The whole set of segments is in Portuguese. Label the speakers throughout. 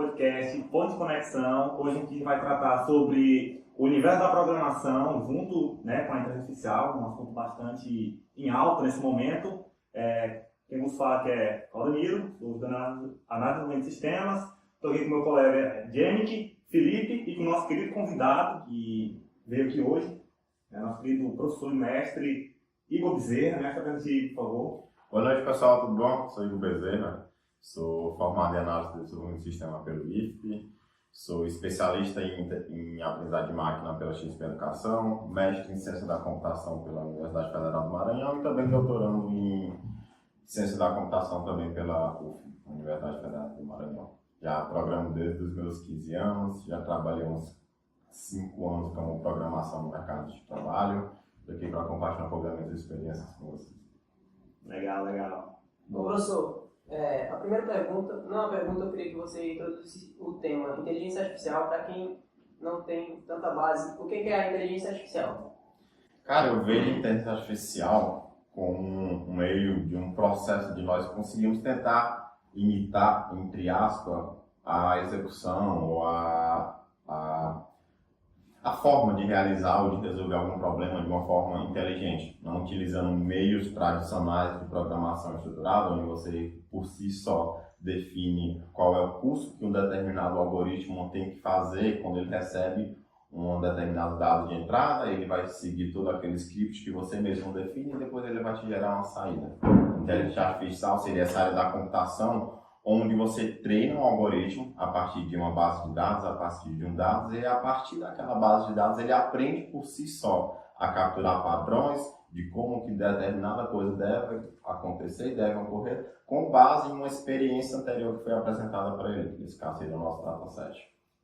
Speaker 1: podcast Ponto de Conexão. Hoje a gente vai tratar sobre o universo da programação junto, né, com a inteligência artificial, um assunto bastante em alta nesse momento. Quem vos fala que é Claudemiro, sou da análise de sistemas. Estou aqui com meu colega Jenick, Felipe e com o nosso querido convidado que veio aqui hoje, nosso querido professor e mestre Igor Bezerra. Mestre, apresente, por favor.
Speaker 2: Boa noite, pessoal, tudo bom? Sou Igor Bezerra, sou formado em análise de desenvolvimento de sistema pelo IFP, sou especialista em aprendizagem de máquina pela XP Educação, mestre em ciência da computação pela Universidade Federal do Maranhão e também doutorando em ciência da computação também pela UF, Universidade Federal do Maranhão. Já programo desde os meus 15 anos, já trabalhei uns 5 anos como programação no mercado de trabalho. Estou aqui para compartilhar um pouco das minhas experiências com vocês.
Speaker 1: Legal.
Speaker 3: Bom, professor, a primeira pergunta, não é uma pergunta, eu queria que você introduzisse o tema inteligência artificial para quem não tem tanta base. O que é a inteligência artificial?
Speaker 2: Cara, eu vejo a inteligência artificial como um meio de um processo de nós conseguirmos tentar imitar, entre aspas, a execução ou a forma de realizar ou de resolver algum problema de uma forma inteligente, não utilizando meios tradicionais de programação estruturada, onde você, por si só, define qual é o curso que um determinado algoritmo tem que fazer quando ele recebe um determinado dado de entrada. Ele vai seguir todo aquele script que você mesmo define e depois ele vai te gerar uma saída. Inteligência artificial seria essa área da computação, onde você treina um algoritmo a partir de uma base de dados, a partir de um dado, e a partir daquela base de dados ele aprende por si só a capturar padrões de como que determinada coisa deve acontecer e deve ocorrer, com base em uma experiência anterior que foi apresentada para ele, que nesse caso seria o nosso dataset.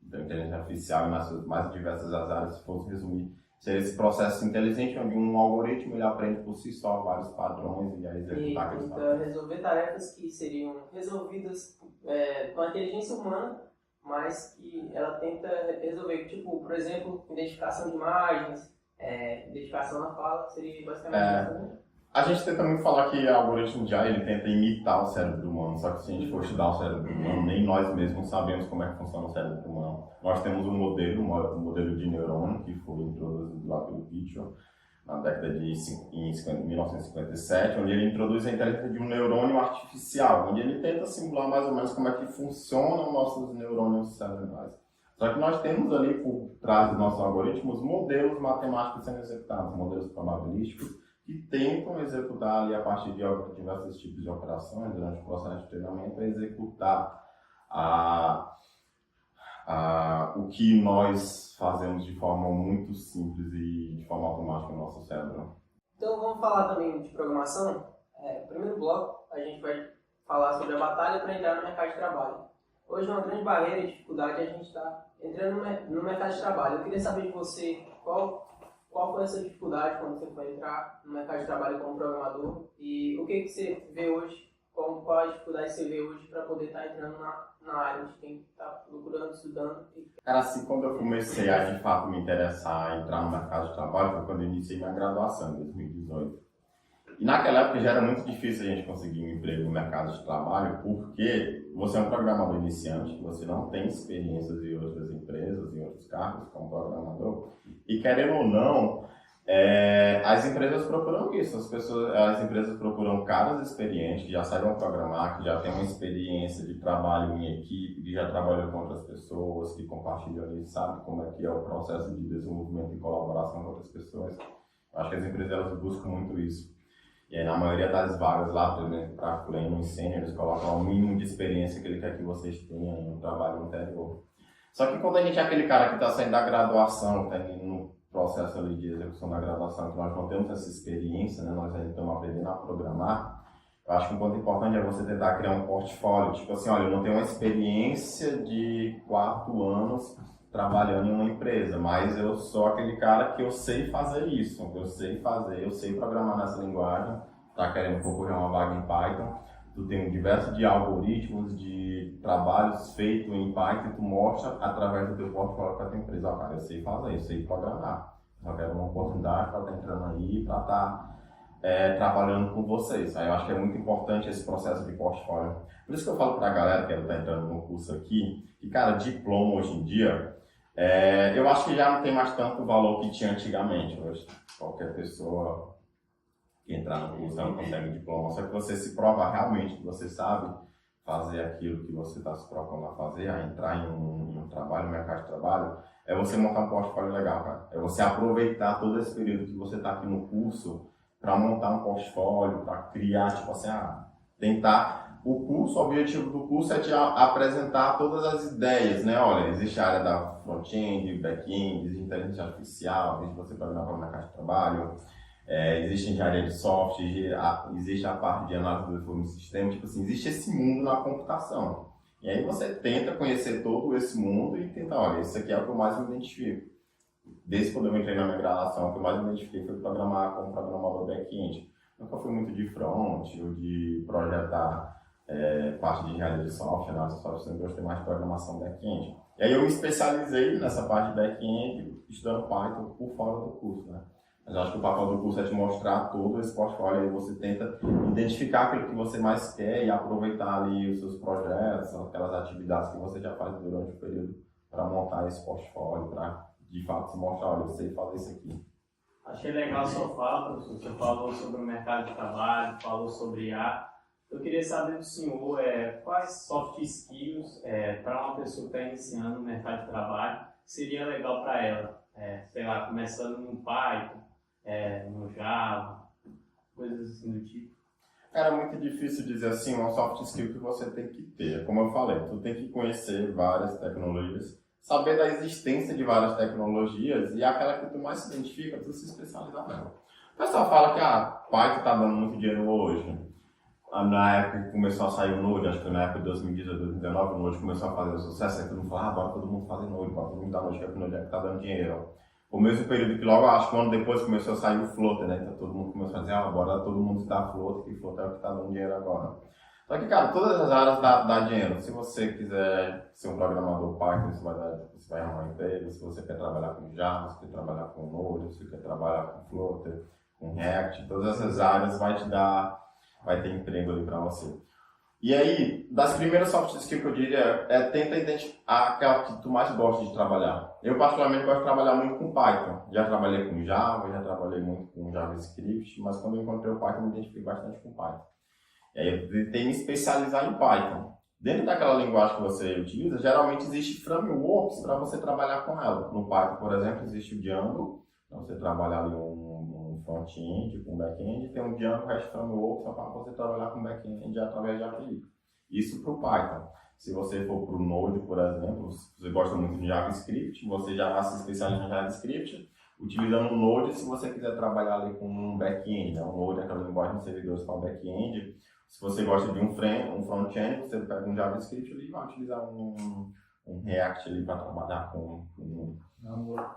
Speaker 2: Então, a inteligência artificial, nas suas mais diversas áreas, se fosse resumir, seria esse processo inteligente onde um algoritmo ele aprende por si só vários padrões e a executar aqueles padrões.
Speaker 3: Então, resolver tarefas que seriam resolvidas com a inteligência humana, mas que ela tenta resolver, tipo, por exemplo, identificação de imagens, identificação na fala, seria basicamente isso, né?
Speaker 2: A gente tenta muito falar que o algoritmo de AI ele tenta imitar o cérebro humano, só que se a gente for estudar o cérebro humano, nem nós mesmos sabemos como é que funciona o cérebro humano. Nós temos um modelo de neurônio que foi introduzido lá pelo Pitcher na década de 1957, onde ele introduz a inteligência de um neurônio artificial, onde ele tenta simular mais ou menos como é que funcionam nossos neurônios cerebrais. Só que nós temos ali por trás dos nossos algoritmos modelos matemáticos sendo executados, modelos probabilísticos, que tentam executar ali a partir de diversos tipos de operações durante o processo de treinamento, executar o que nós fazemos de forma muito simples e de forma automática no nosso cérebro.
Speaker 3: Então vamos falar também de programação. No primeiro bloco a gente vai falar sobre a batalha para entrar no mercado de trabalho. Hoje uma grande barreira e dificuldade é a gente estar entrando no mercado de trabalho. Eu queria saber de você qual foi essa dificuldade quando você foi entrar no mercado de trabalho como programador e o que você vê hoje, qual a dificuldade você vê hoje para poder estar entrando na área de quem está procurando, estudando.
Speaker 2: Cara, assim, quando eu comecei a de fato me interessar a entrar no mercado de trabalho foi quando eu iniciei minha graduação em 2018. E naquela época já era muito difícil a gente conseguir um emprego no mercado de trabalho, porque você é um programador iniciante, você não tem experiências em outras empresas, em outros cargos como programador, e querendo ou não, as empresas procuram isso, as empresas procuram caras experientes, que já saibam programar, que já têm uma experiência de trabalho em equipe, que já trabalham com outras pessoas, que compartilham ali, sabe como é que é o processo de desenvolvimento e colaboração com outras pessoas. Eu acho que as empresas elas buscam muito isso. E aí, na maioria das vagas lá, por exemplo, para pleno e sênior, eles colocam o mínimo de experiência que ele quer que vocês tenham em um trabalho anterior. Só que quando a gente é aquele cara que está saindo da graduação, está indo no processo ali de execução da graduação, que nós não temos essa experiência, né? Nós ainda estamos aprendendo a programar, eu acho que um ponto importante é você tentar criar um portfólio. Tipo assim, olha, eu não tenho uma experiência de 4 anos trabalhando em uma empresa, mas eu sou aquele cara que eu sei fazer isso, eu sei programar nessa linguagem, tá querendo concorrer a uma vaga em Python, tu tem diversos de algoritmos, de trabalhos feitos em Python, tu mostra através do teu portfólio para a tua empresa, cara, eu sei fazer, eu sei programar, só quero uma oportunidade para estar entrando aí, para estar trabalhando com vocês. Aí eu acho que é muito importante esse processo de portfólio. Por isso que eu falo para a galera que está entrando no curso aqui, que, cara, diploma hoje em dia, eu acho que já não tem mais tanto valor que tinha antigamente. Hoje, qualquer pessoa que entrar no curso ela consegue um diploma, só que você se prova realmente que você sabe fazer aquilo que você está se propondo a fazer, a entrar em um trabalho, um mercado de trabalho, é você montar um portfólio legal, cara. É você aproveitar todo esse período que você está aqui no curso para montar um portfólio, para criar, tipo assim, tentar. O curso, o objetivo do curso é te apresentar todas as ideias, né? Olha, existe a área da front-end, back-end, existe inteligência artificial, existe você programar para o mercado de trabalho, existe engenharia de software, existe a parte de análise do desenvolvimento do sistema, tipo assim, existe esse mundo na computação. E aí você tenta conhecer todo esse mundo e tenta, olha, isso aqui é o que eu mais me identifico. Desde quando eu entrei na minha graduação, o que eu mais me identifiquei foi programar como programador back-end. Nunca fui muito de front ou de projetar parte de engenharia de software, análise de software, sempre gostei mais de programação back-end. E aí eu me especializei nessa parte de back-end, estudando Python por fora do curso, né? Mas eu acho que o papel do curso é te mostrar todo esse portfólio, aí você tenta identificar aquilo que você mais quer e aproveitar ali os seus projetos, aquelas atividades que você já faz durante o período para montar esse portfólio, para de fato se mostrar, olha, eu sei fazer isso aqui.
Speaker 4: Achei legal a sua fala, professor. Você falou sobre o mercado de trabalho, falou sobre IA. Eu queria saber do senhor quais soft skills para uma pessoa que está iniciando no mercado de trabalho seria legal para ela. Sei lá, começando no Python, no Java, coisas assim do tipo.
Speaker 2: Cara, é muito difícil dizer assim, uma soft skill que você tem que ter. Como eu falei, tu tem que conhecer várias tecnologias, saber da existência de várias tecnologias e aquela que tu mais se identifica, tu se especializar nela. O pessoal fala que Python tá dando muito dinheiro hoje. Na época que começou a sair o Node, acho que na época de 2018, 2019, o Node começou a fazer sucesso, aí todo mundo fala, agora todo mundo faz Node, todo mundo dá Node, que é o Node que tá dando dinheiro. O mesmo período que logo, acho que um ano depois começou a sair o Flutter, né? Então todo mundo começou a dizer, agora todo mundo está Flutter, que Flutter é o que tá dando dinheiro agora. Só que, cara, todas as áreas dá dinheiro. Se você quiser ser um programador Python, você vai arrumar um emprego. Se você quer trabalhar com Java, se você quer trabalhar com Node, se você quer trabalhar com Flutter, com React, todas essas áreas vai ter emprego ali para você. E aí, das primeiras soft skills que eu diria tenta identificar aquela que tu mais gosta de trabalhar. Eu particularmente gosto de trabalhar muito com Python. Já trabalhei com Java, já trabalhei muito com JavaScript, mas quando eu encontrei o Python, eu me identifiquei bastante com Python. E aí eu tentei me especializar em Python. Dentro daquela linguagem que você utiliza, geralmente existe frameworks para você trabalhar com ela. No Python, por exemplo, existe o Django, para você trabalhar ali um front-end com back-end, tem um Django REST Framework só para você trabalhar com back-end através de API. Isso para o Python. Se você for para o Node, por exemplo, se você gosta muito de JavaScript, você já se especializa em JavaScript, utilizando o Node, se você quiser trabalhar ali com um back-end, né? O Node é aquela linguagem de servidores para o back-end. Se você gosta de um front-end, você pega um JavaScript ali e vai utilizar um React ali para trabalhar com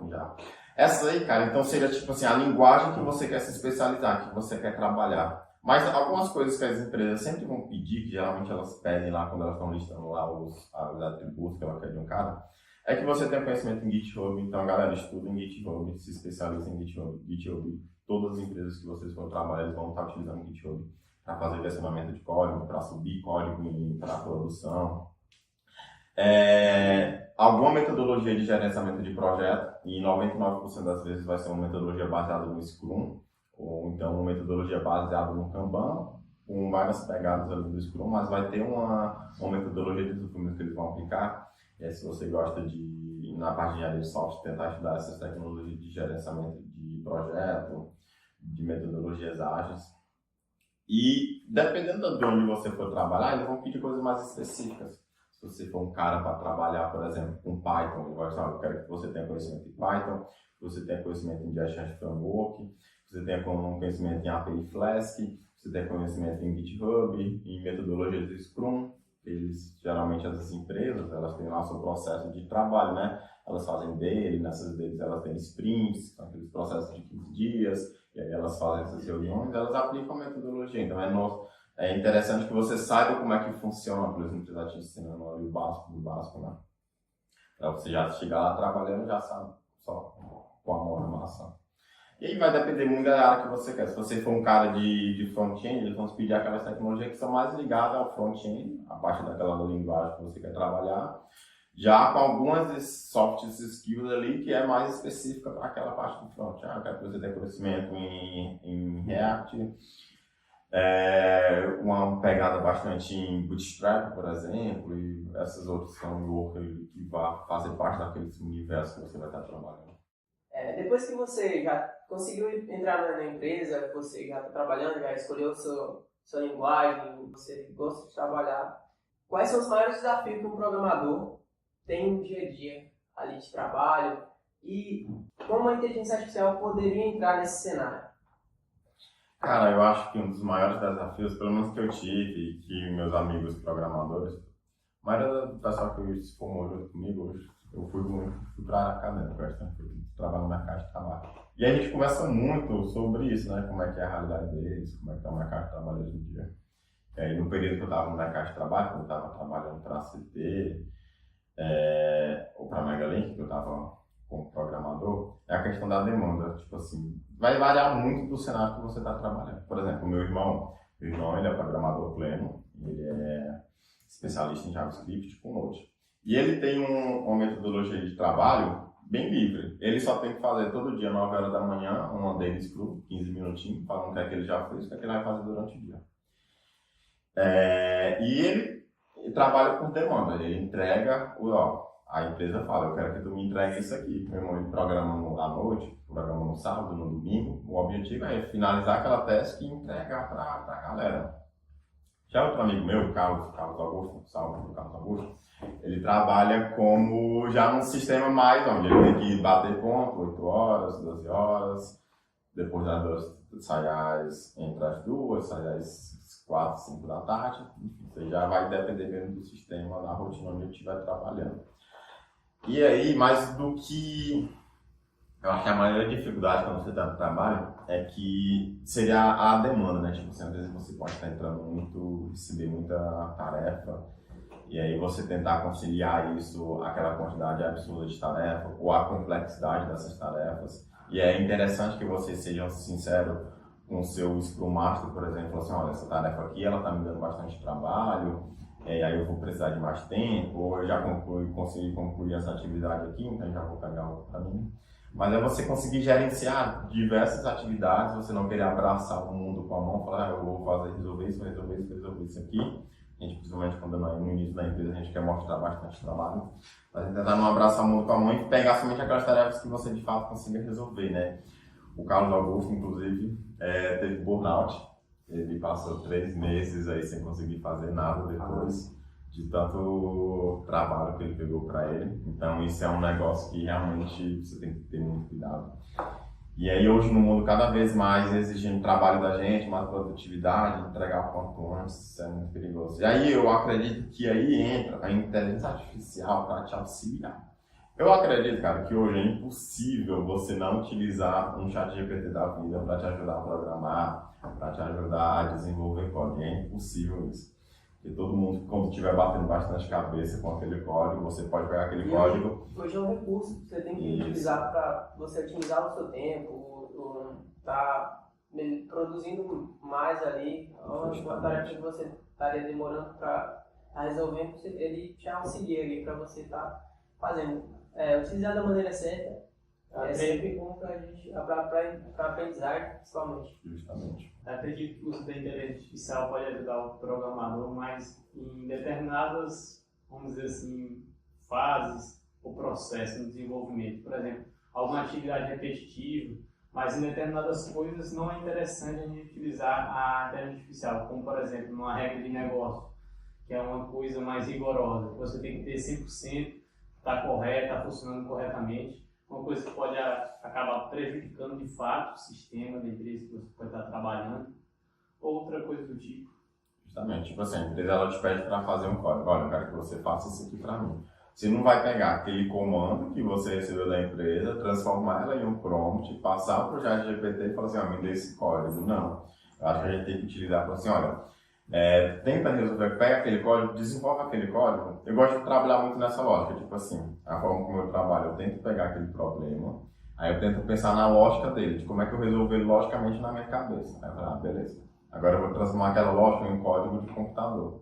Speaker 2: Java. Essa aí, cara, então seria tipo assim, a linguagem que você quer se especializar, que você quer trabalhar. Mas algumas coisas que as empresas sempre vão pedir, que geralmente elas pedem lá quando elas estão listando lá os atributos que ela quer de um cara, é que você tenha conhecimento em GitHub. Então, galera, estuda em GitHub, se especializa em GitHub. Todas as empresas que vocês for trabalhar, eles vão estar utilizando GitHub para fazer versionamento de código, para subir código para a produção. Alguma metodologia de gerenciamento de projeto, e 99% das vezes vai ser uma metodologia baseada no Scrum, ou então uma metodologia baseada no Kanban, com várias pegadas ali do Scrum, mas vai ter uma metodologia de desenvolvimento que eles vão aplicar. Se você gosta de, na parte de engenharia de software, tentar estudar essas tecnologias de gerenciamento de projeto, de metodologias ágeis. E dependendo de onde você for trabalhar, eles vão pedir coisas mais específicas. Se você for um cara para trabalhar, por exemplo, com Python, ele vai falar, eu quero que você tenha conhecimento em Python, que você tenha conhecimento em JavaScript Framework, que você tenha conhecimento em API Flask, que você tenha conhecimento em GitHub, em metodologias de Scrum. Geralmente as empresas, elas têm lá o seu processo de trabalho, né? Elas fazem daily, nessas dailies elas têm sprints, são aqueles processos de 15 dias, e aí elas fazem essas reuniões, elas aplicam a metodologia. Então é interessante que você saiba como é que funciona, por exemplo, precisar te ensinando ali o básico, né? Para você já chegar lá trabalhando, já sabe, só com a mão na massa. E aí vai depender muito da área que você quer. Se você for um cara de front-end, eles vão te pedir aquelas tecnologias que são mais ligadas ao front-end, a parte daquela linguagem que você quer trabalhar, já com algumas soft skills ali que é mais específica para aquela parte do front. Eu quero que você tenha conhecimento em React, uma pegada bastante em Bootstrap, por exemplo, e essas outras frameworks que vão fazer parte daquele universo que você vai estar trabalhando.
Speaker 3: Depois que você já conseguiu entrar na empresa, que você já está trabalhando, já escolheu sua linguagem, você gosta de trabalhar, quais são os maiores desafios que um programador tem no dia a dia ali de trabalho e como a inteligência artificial poderia entrar nesse cenário?
Speaker 2: Cara, eu acho que um dos maiores desafios, pelo menos que eu tive e que meus amigos programadores, a maioria do pessoal que se formou junto comigo, eu fui para a área acadêmica, fui trabalhar no mercado de trabalho. E a gente conversa muito sobre isso, né? Como é que é a realidade deles, como é que é o mercado de trabalho hoje em dia. E aí, no período que eu estava no mercado de trabalho, quando eu estava trabalhando para a CT, ou para a Megalink, que eu estava como programador, é a questão da demanda. Tipo assim, vai variar muito do cenário que você está trabalhando. Por exemplo, o meu irmão ele é programador pleno, ele é especialista em JavaScript com Node. E ele tem uma metodologia de trabalho bem livre. Ele só tem que fazer todo dia, 9 horas da manhã, uma daily scrum, 15 minutinhos, falando o que é que ele já fez, o que é que ele vai fazer durante o dia. E ele trabalha por demanda, ele entrega, a empresa fala, eu quero que tu me entregue isso aqui. Meu irmão, ele programa à noite, programa no sábado, no domingo, o objetivo é finalizar aquela task e entregar para a galera. Já outro amigo meu, Carlos Augusto, salve pro Carlos Augusto, ele trabalha como já num sistema mais onde ele tem que bater ponto, 8 horas, 12 horas, depois das 2 sai entre as 2, sai às 4, 5 da tarde, enfim, você já vai depender mesmo do sistema, da rotina onde ele estiver trabalhando. E aí, mais do que eu acho que a maior dificuldade quando você está no trabalho é que seria a demanda, né? Tipo, às vezes você pode estar entrando muito, receber muita tarefa, e aí você tentar conciliar isso, aquela quantidade absurda de tarefa, ou a complexidade dessas tarefas. E é interessante que você seja sincero com o seu Scrum Master, por exemplo, assim, olha, essa tarefa aqui, ela está me dando bastante trabalho, e aí eu vou precisar de mais tempo, ou eu já consegui concluir essa atividade aqui, então já vou pegar outra para mim. Mas é você conseguir gerenciar diversas atividades, você não querer abraçar o mundo com a mão, falar, eu vou resolver isso aqui. A gente, principalmente quando no início da empresa, a gente quer mostrar bastante trabalho. Mas tentar não abraçar o mundo com a mão e pegar somente aquelas tarefas que você de fato consiga resolver, né? O Carlos Augusto, inclusive, teve burnout. Ele passou 3 meses aí sem conseguir fazer nada depois de tanto trabalho que ele pegou para ele. Então isso é um negócio que realmente você tem que ter muito cuidado. E aí hoje no mundo cada vez mais exigindo trabalho da gente, mais produtividade, entregar o quanto antes, isso é muito perigoso. E aí eu acredito que aí entra a inteligência artificial para te auxiliar. Eu acredito, cara, que hoje é impossível você não utilizar um chat GPT da vida para te ajudar a programar, para te ajudar a desenvolver código. É impossível isso. Porque todo mundo, quando estiver batendo bastante cabeça com aquele código, você pode pegar aquele código.
Speaker 3: Hoje é um recurso que você tem que utilizar para você otimizar o seu tempo, tá produzindo mais ali, uma tarefa que você estaria demorando para resolver, ele te auxilia ali para você estar fazendo. Utilizar da maneira certa é sempre bom para aprendizagem, principalmente.
Speaker 2: Justamente.
Speaker 4: Acredito que o uso da inteligência artificial pode ajudar o programador, mas em determinadas, vamos dizer assim, fases ou processos no desenvolvimento. Por exemplo, alguma atividade repetitiva, mas em determinadas coisas não é interessante a gente utilizar a inteligência artificial, como por exemplo, numa regra de negócio, que é uma coisa mais rigorosa, você tem que ter 100%, está correto, está funcionando corretamente. Uma coisa que pode acabar prejudicando de fato o sistema da empresa que você pode estar trabalhando, outra coisa do tipo.
Speaker 2: Justamente, tipo assim, a empresa ela te pede para fazer um código, olha, eu quero que você faça isso aqui para mim. Você não vai pegar aquele comando que você recebeu da empresa, transformar ela em um prompt, passar para o ChatGPT e falar assim, me dê esse código. Não, eu acho que a gente tem que utilizar para assim, olha, tenta resolver, pega aquele código, desenvolve aquele código. Eu gosto de trabalhar muito nessa lógica, tipo assim, a forma como eu trabalho, eu tento pegar aquele problema, Aí eu tento pensar na lógica dele, de como é que eu resolvo ele logicamente na minha cabeça. Aí eu falo, beleza. Agora eu vou transformar aquela lógica em código de computador.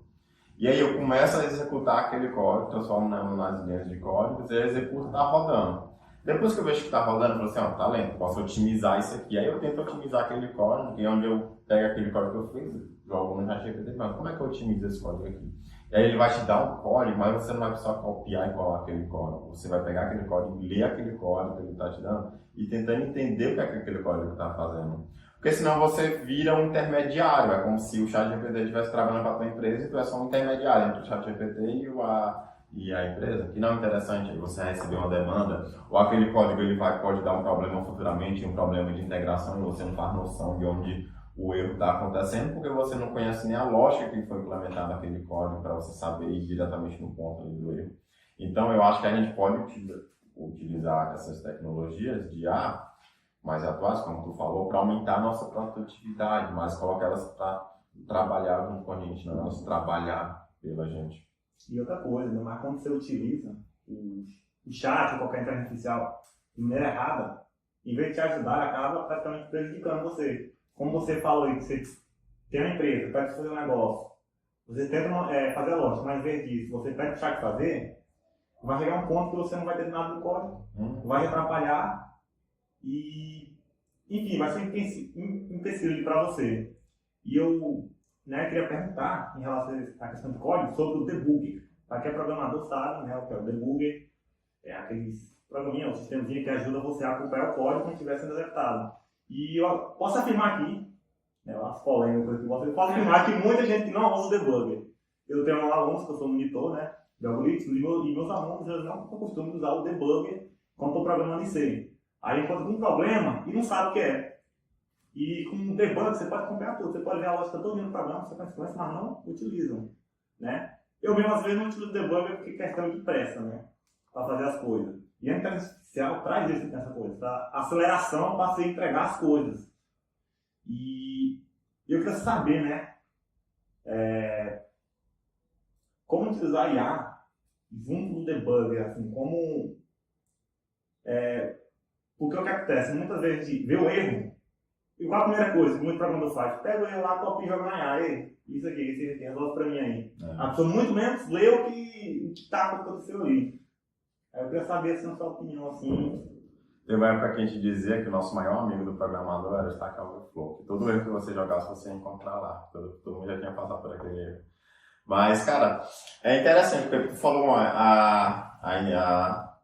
Speaker 2: E aí eu começo a executar aquele código, transformo nas linhas de códigos e executo, tá rodando. Depois que eu vejo que tá rodando, eu falo assim, tá lento, posso otimizar isso aqui. Aí eu tento otimizar aquele código, e onde eu pego aquele código que eu fiz, jogo no ChatGPT, mas como é que eu otimizo esse código aqui? E aí ele vai te dar um código, mas você não vai só copiar e colar aquele código. Você vai pegar aquele código, ler aquele código que ele está te dando e tentando entender o que é que aquele código está fazendo. Porque senão você vira um intermediário. É como se o ChatGPT estivesse trabalhando para a tua empresa e tu é só um intermediário entre o ChatGPT e a empresa. Que não é interessante aí você receber uma demanda, ou aquele código ele pode dar um problema futuramente, um problema de integração e você não faz noção de onde o erro está acontecendo, porque você não conhece nem a lógica que foi implementada naquele código para você saber ir diretamente no ponto ali do erro. Então, eu acho que a gente pode utilizar essas tecnologias de IA mais atuais, como tu falou, para aumentar a nossa produtividade, mas colocar elas para trabalhar junto com a gente, não elas trabalhar pela gente.
Speaker 1: E outra coisa, né? Mas quando você utiliza o chat ou qualquer inteligência artificial de maneira errada, em vez de te ajudar, acaba praticamente prejudicando você. Como você falou aí, que você tem uma empresa, pede para fazer um negócio, você tenta fazer a lógica, mas em vez disso, você pede para o chat fazer, vai chegar um ponto que você não vai ter nada do código, vai atrapalhar e, enfim, vai ser um empecilho para você. E eu queria perguntar, em relação à questão do código, sobre o debugger. Para quem é programador sabe, né, o que é o debugger, é aqueles programinha, um sistemazinho que ajuda você a acompanhar o código quando estiver sendo executado. E eu posso afirmar aqui, umas polêmicas que eu posso afirmar que muita gente não usa o debugger. Eu tenho alunos que eu sou monitor, né, de algoritmos, e meus alunos eles não costumam usar o debugger quando estou programando em C. Aí encontra um problema e não sabe o que é. E com o debugger você pode acompanhar tudo, você pode ver a lógica toda no programa, você conhece, mas não utilizam, né? Eu mesmo às vezes não utilizo o debugger porque é questão de pressa, né, para fazer as coisas. E a inteligência artificial traz isso nessa coisa, tá? Aceleração para você entregar as coisas. E eu queria saber, né, como utilizar IA junto do debugger, assim, porque o que acontece? Muitas vezes a gente vê o erro, e qual a primeira coisa que muito programador faz? Pega o erro lá, copia e joga na IA, isso aqui, resolve para mim aí. A pessoa muito menos lê o que está acontecendo ali. Eu queria saber se na sua opinião, assim...
Speaker 2: Teve uma época que a gente dizia que o nosso maior amigo do programador era o Stack Overflow, que todo erro que você jogasse você ia encontrar lá. Todo mundo já tinha passado por aquele erro. Mas, cara, é interessante, porque tu falou,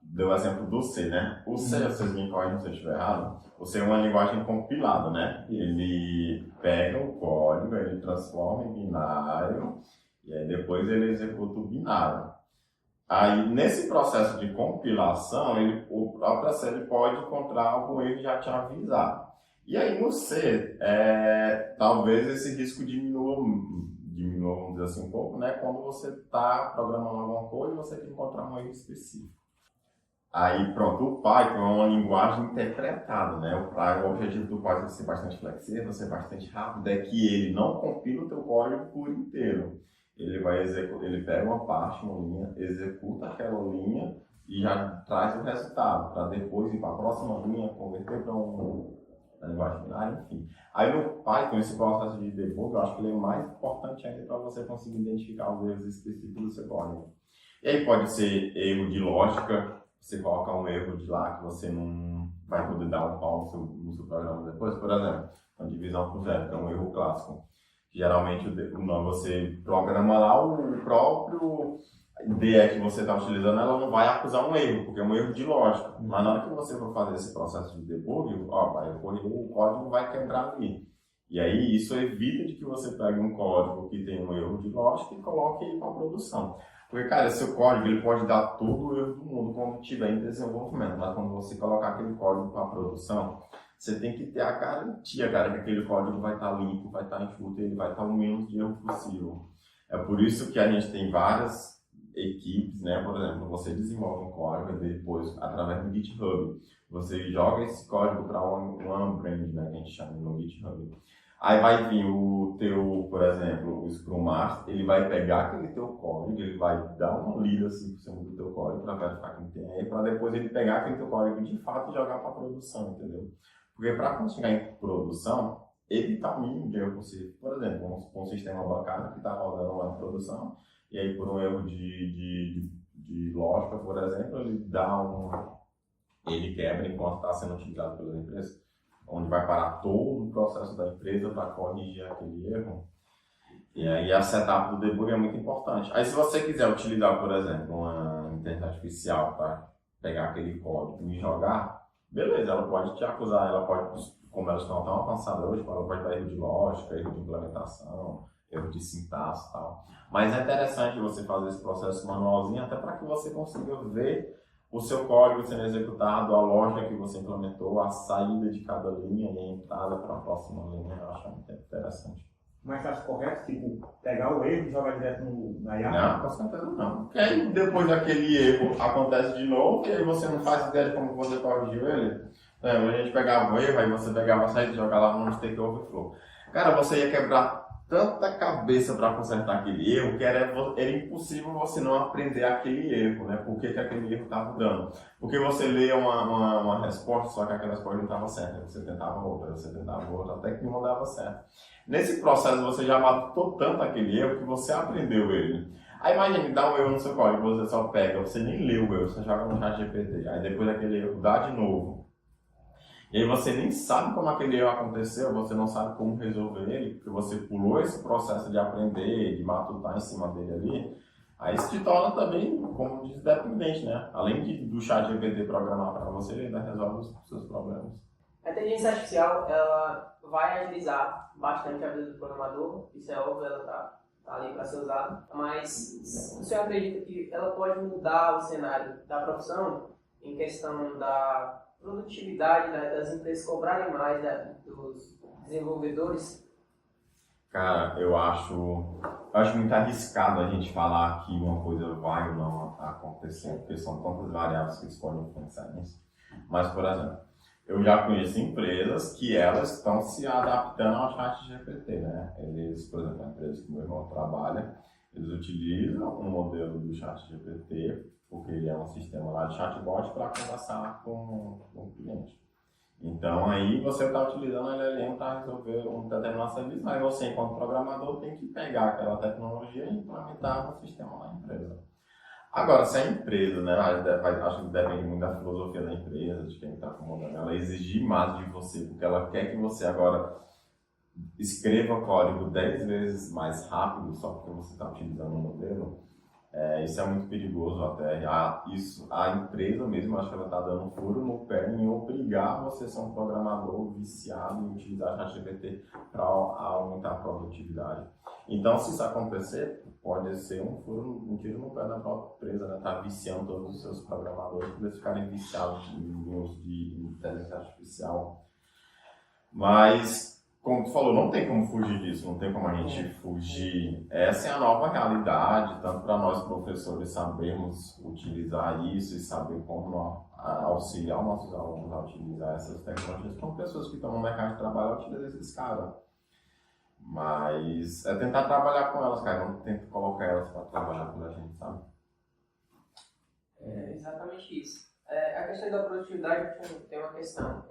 Speaker 2: deu o exemplo do C, né? O C, vocês me corrigem se eu estiver errado, o C é uma linguagem compilada, né? Ele pega o código, ele transforma em binário, e aí depois ele executa o binário. Aí, nesse processo de compilação, o próprio C ele pode encontrar algum erro e já te avisar. E aí, no C, talvez esse risco diminua, vamos dizer assim, um pouco, né? Quando você está programando alguma coisa e você tem que encontrar um erro específico. Aí, pronto, o Python é uma linguagem interpretada, né? O objetivo do Python é ser bastante flexível, ser bastante rápido, é que ele não compila o teu código por inteiro. Ele pega uma parte, uma linha, executa aquela linha e já traz o resultado, para depois ir para a próxima linha, converter para uma linguagem binária, enfim. Aí no Python, esse processo de debug, eu acho que ele é mais importante ainda para você conseguir identificar os erros específicos do seu código. E aí pode ser erro de lógica, você coloca um erro de lá que você não vai poder dar um pau no seu programa depois, por exemplo, uma divisão por zero, que é um erro clássico. Geralmente você programa lá o próprio IDE que você está utilizando, ela não vai acusar um erro, porque é um erro de lógica. Mas na hora que você for fazer esse processo de debug, o código vai quebrar ali. E aí isso evita de que você pegue um código que tem um erro de lógica e coloque ele para a produção. Porque, cara, seu código ele pode dar todo o erro do mundo quando estiver em desenvolvimento, mas quando você colocar aquele código para a produção, você tem que ter a garantia, cara, que aquele código vai estar limpo, vai estar enxuto, ele vai estar o menos de erro possível. É por isso que a gente tem várias equipes, né? Por exemplo, você desenvolve um código e depois, através do GitHub, você joga esse código para uma brand, né? Que a gente chama no GitHub. Aí vai vir o teu, por exemplo, o Scrum Master, ele vai pegar aquele teu código, ele vai dar uma lida assim por cima do teu código para verificar que não tem aí, para depois ele pegar aquele teu código de fato e jogar para produção, entendeu? Porque para quando chegar em produção, evitar o mínimo de erro possível. Por exemplo, um sistema bancário que está rodando lá em produção, e aí por um erro de lógica, por exemplo, ele quebra enquanto está sendo utilizado pela empresa, onde vai parar todo o processo da empresa para corrigir aquele erro. E aí a setup do debug é muito importante. Aí se você quiser utilizar, por exemplo, uma inteligência artificial para pegar aquele código e jogar, beleza, ela pode te acusar, ela pode, como elas estão tão avançadas hoje, ela pode dar erro de lógica, erro de implementação, erro de sintaxe e tal. Mas é interessante você fazer esse processo manualzinho até para que você consiga ver o seu código sendo executado, a lógica que você implementou, a saída de cada linha e a entrada para a próxima linha. Eu acho muito interessante.
Speaker 1: Mas você acha correto, tipo, pegar o erro e jogar direto na IA?
Speaker 2: Não, com certeza não. Porque aí depois daquele erro acontece de novo e aí você não faz ideia de como você corrigiu ele. A gente pegava o erro, aí você pegava a saída e jogava lá no Stack Overflow. Cara, você ia quebrar tanta cabeça para consertar aquele erro que era impossível você não aprender aquele erro, né? Por que aquele erro estava dando? Porque você lia uma resposta, só que aquela resposta não estava certa. Você tentava outra, até que não dava certo. Nesse processo você já matou tanto aquele erro que você aprendeu ele. Aí imagine, dá um erro no seu código, você só pega, você nem leu o erro, você joga no ChatGPT. Aí depois daquele erro dá de novo. E aí você nem sabe como aquele erro aconteceu, você não sabe como resolver ele, porque você pulou esse processo de aprender, de matutar em cima dele ali. Aí isso te torna também, como diz, dependente, né? Além do ChatGPT programar para você, ele ainda resolve os seus problemas.
Speaker 3: A inteligência artificial, ela vai agilizar bastante a vida do programador, isso é óbvio, ela tá ali para ser usada, mas o senhor acredita que ela pode mudar o cenário da profissão em questão da produtividade das empresas cobrarem mais dos desenvolvedores?
Speaker 2: Cara, eu acho muito arriscado a gente falar que uma coisa vai ou não acontecer, porque são tantas variáveis que podem influenciar nisso. Mas, por exemplo, eu já conheço empresas que elas estão se adaptando ao ChatGPT, né? Eles, por exemplo, a empresa que meu irmão trabalha, eles utilizam um modelo do ChatGPT, porque ele é um sistema lá de chatbot para conversar com o cliente. Então aí você está utilizando a LLM para resolver um determinado serviço, mas você, enquanto programador, tem que pegar aquela tecnologia e implementar no sistema da empresa. Agora, se a empresa, né, acho que depende muito da filosofia da empresa, de quem está acomodando, ela exigir mais de você, porque ela quer que você agora escreva código 10 vezes mais rápido só porque você está utilizando um modelo, isso é muito perigoso até. A empresa mesmo, acho que ela está dando um furo no pé em obrigar você a ser um programador viciado em utilizar a ChatGPT para aumentar a produtividade. Então, se isso acontecer, pode ser um tiro no pé da própria empresa, né? Tá viciando todos os seus programadores para eles ficarem viciados em uso de inteligência artificial. Mas, como tu falou, não tem como fugir disso, não tem como a gente fugir. Essa é a nova realidade, tanto para nós professores sabermos utilizar isso e saber como auxiliar os nossos alunos a utilizar essas tecnologias, como pessoas que estão no mercado de trabalho utilizam esses caras. Mas é tentar trabalhar com elas, cara, não tenta colocar elas para trabalhar com a gente, sabe?
Speaker 3: É exatamente isso. A questão da produtividade tem uma questão.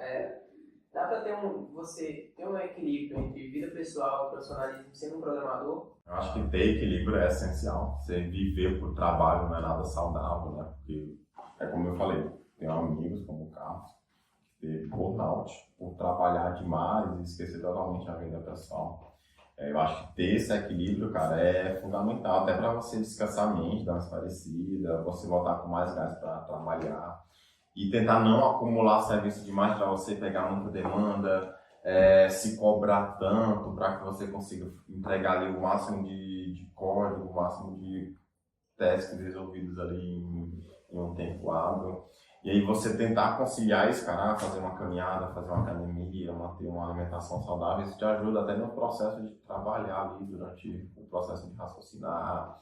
Speaker 3: Dá para você ter um equilíbrio entre vida pessoal e profissionalismo sendo um programador?
Speaker 2: Eu acho que ter equilíbrio é essencial. Você viver por trabalho não é nada saudável, né? Porque, é como eu falei, tenho amigos como o Carlos que teve burnout por trabalhar demais e esquecer totalmente a vida pessoal. Eu acho que ter esse equilíbrio, cara, é fundamental, até para você descansar a mente, dar uma esparecida, você voltar com mais gás para trabalhar. E tentar não acumular serviço demais para você pegar muita demanda, se cobrar tanto para que você consiga entregar ali o máximo de código, o máximo de testes resolvidos ali em um tempo hábil. E aí você tentar conciliar isso, cara, fazer uma caminhada, fazer uma academia, manter uma alimentação saudável, isso te ajuda até no processo de trabalhar ali durante o processo de raciocinar,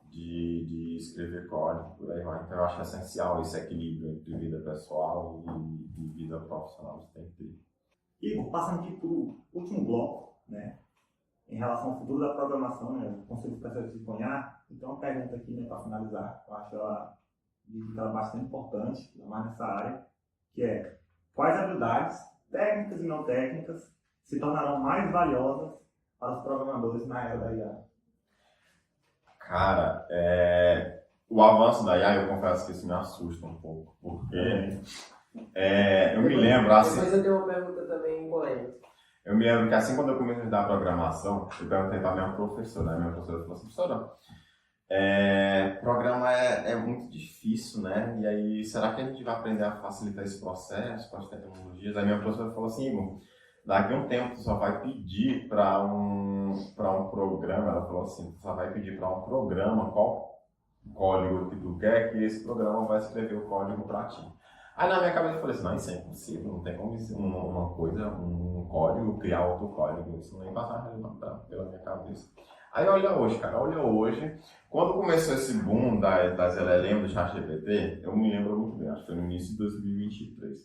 Speaker 2: de escrever código, por aí vai. Então eu acho essencial esse equilíbrio entre vida pessoal e vida profissional, você tem que ter.
Speaker 1: Igor, passando aqui para o último bloco, né, em relação ao futuro da programação, né, o Conselho Especialista de IA. Então, uma pergunta aqui, né, para finalizar, eu acho ela bastante importante, ainda mais nessa área, que é: quais habilidades, técnicas e não técnicas, se tornarão mais valiosas para os programadores na era da IA?
Speaker 2: Cara, o avanço da IA, eu confesso que isso me assusta um pouco, porque eu me lembro assim...
Speaker 3: Depois eu tenho uma pergunta também polêmica.
Speaker 2: Eu me lembro que assim, quando eu comecei a estudar programação, eu perguntei para minha professora, né? Minha professora falou assim: professora, programa é muito difícil, né? E aí, será que a gente vai aprender a facilitar esse processo com as tecnologias? Aí minha professora falou assim: Igor, daqui a um tempo tu só vai pedir para um programa, ela falou assim, tu só vai pedir para um programa qual código que tu quer, que esse programa vai escrever o código para ti. Aí na minha cabeça eu falei assim: não, isso é impossível, não tem como um código criar outro código, isso não ia passar pela minha cabeça. Aí olha hoje, cara, quando começou esse boom das LLM do ChatGPT, eu me lembro muito bem, acho que foi no início de 2023,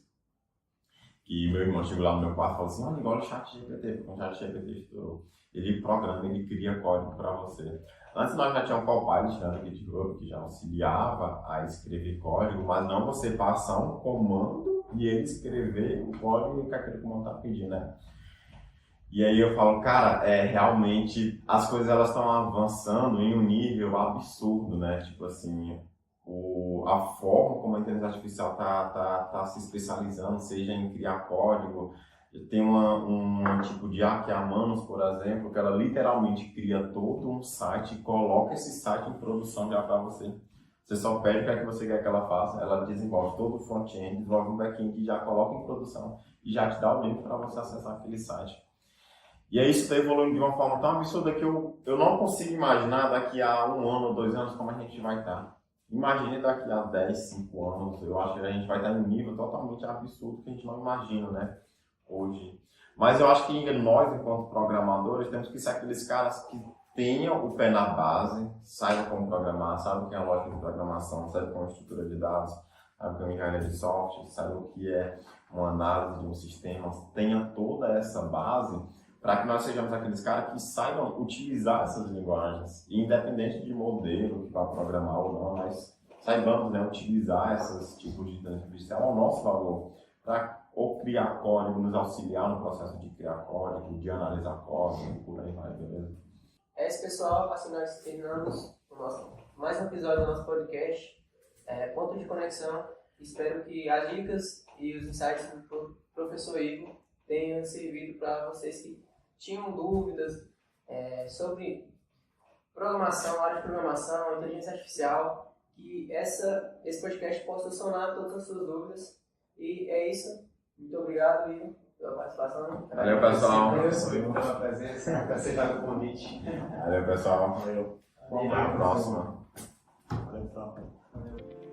Speaker 2: que meu irmão chegou lá no meu quarto e falou assim: olha, igual o ChatGPT, porque o ChatGPT estourou. Ele programa, ele cria código para você. Antes nós já tínhamos um Copilot, né, do GitHub, que já auxiliava a escrever código, mas não você passar um comando e ele escrever o código que aquele comando está pedindo, né? E aí eu falo, cara, realmente as coisas elas estão avançando em um nível absurdo, né? Tipo assim, a forma como a inteligência artificial tá se especializando, seja em criar código. Tem um tipo de IA que é a Manus, por exemplo, que ela literalmente cria todo um site e coloca esse site em produção já para você. Você só pede o que você quer que ela faça, ela desenvolve todo o front-end, desenvolve um back-end que já coloca em produção e já te dá o link para você acessar aquele site. E aí isso está evoluindo de uma forma tão absurda que eu não consigo imaginar daqui a 1 ano ou 2 anos como a gente vai estar. Imagine daqui a 10, 5 anos, eu acho que a gente vai estar em um nível totalmente absurdo que a gente não imagina, né? Hoje. Mas eu acho que nós, enquanto programadores, temos que ser aqueles caras que tenham o pé na base, saibam como programar, saibam o que é a lógica de programação, saibam como é a estrutura de dados, saibam o que é uma engenharia de software, saibam o que é uma análise de um sistema, tenha toda essa base para que nós sejamos aqueles caras que saibam utilizar essas linguagens, independente de modelo que vai programar ou não, mas saibamos, né, utilizar esses tipos de inteligência artificial ao nosso favor, para ou criar código, nos auxiliar no processo de criar código, de analisar código, e por aí vai, beleza?
Speaker 3: É isso, pessoal. Assim nós terminamos mais um episódio do nosso podcast, Ponto de Conexão. Espero que as dicas e os insights do professor Igor tenham servido para vocês que tinham dúvidas sobre programação, área de programação, inteligência artificial, que esse podcast possa solucionar todas as suas dúvidas. E é isso. Muito obrigado, Igor, pela participação.
Speaker 2: Valeu, pessoal.
Speaker 4: Valeu pela presença, por aceitar o convite.
Speaker 2: Valeu, pessoal.
Speaker 1: Valeu.
Speaker 2: Até a próxima.
Speaker 1: Valeu, pessoal.
Speaker 4: Valeu.